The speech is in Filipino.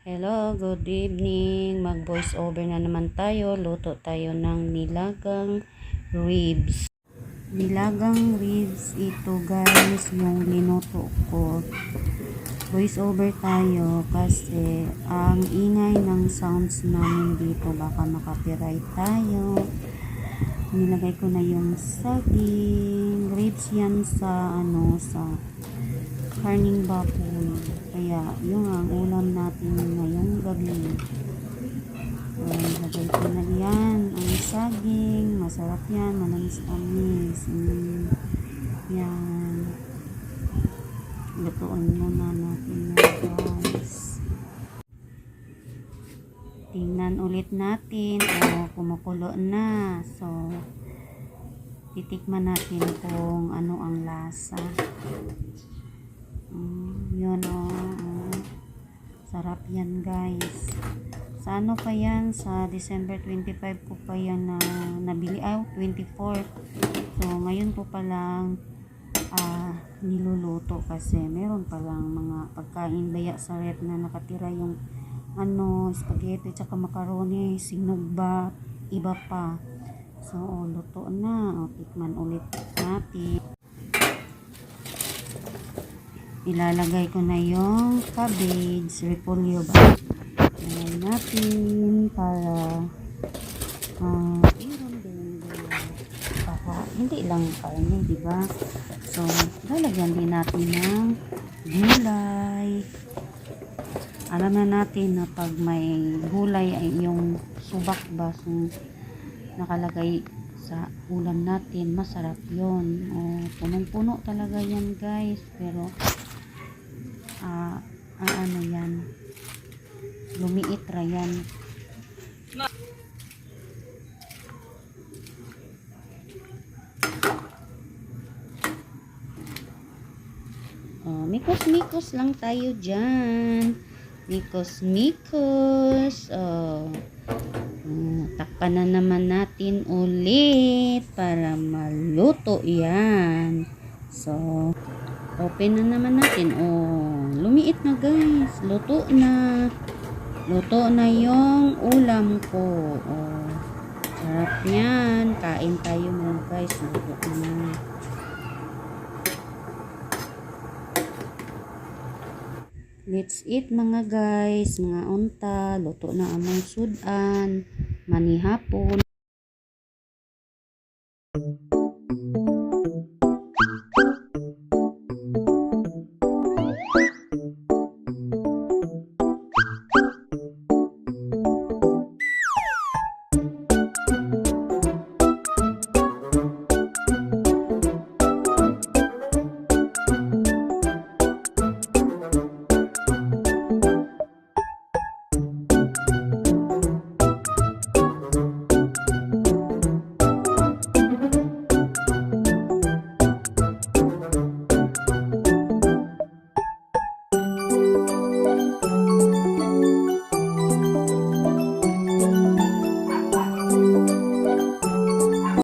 Hello, good evening. Mag-voice over na naman tayo. Luto tayo ng nilagang ribs. Nilagang ribs ito guys, yung linuto ko. Voice over tayo kasi ang ingay ng sounds namin dito, baka makapiright tayo. Nilagay ko na yung saging. Ribs yan sa karning baboy. Kaya yung ang ulam natin ngayong gabi. Lagay ko na yan ang saging. Masarap yan, manamis-tamis. Yan. Lutuin muna natin yan guys. Tingnan ulit natin. Kumukulo na. So titikman natin kung ano ang lasa. Yun sarap yan guys. Sa ano pa yan, sa December 25 ko pa yan na nabili, 24. So ngayon ko pa lang niluluto kasi meron pa lang mga pagkain baya sa rep na nakatira, yung spaghetti tsaka macaroni, sinugba, iba pa. So luto na. Tikman ulit natin. Ilalagay ko na yung cabbage, repolyo ba? Ayan natin para hindi lang karne, diba? So, lalagyan din natin ng gulay. Alam na natin na pag may gulay ay yung subak ba, so, nakalagay sa ulam natin, masarap yun. Punong-puno talaga yan guys, pero yan, lumiit ra yan. Mikos-mikos lang tayo dyan. Mikos-mikos. Takpan na naman natin ulit para maluto yan. So open na naman natin. Lumiit na guys. Luto na. Luto na yung ulam ko. Sarap yan. Kain tayo mga guys. Luto na. Let's eat mga guys. Mga unta. Luto na among sudan. Manihapon.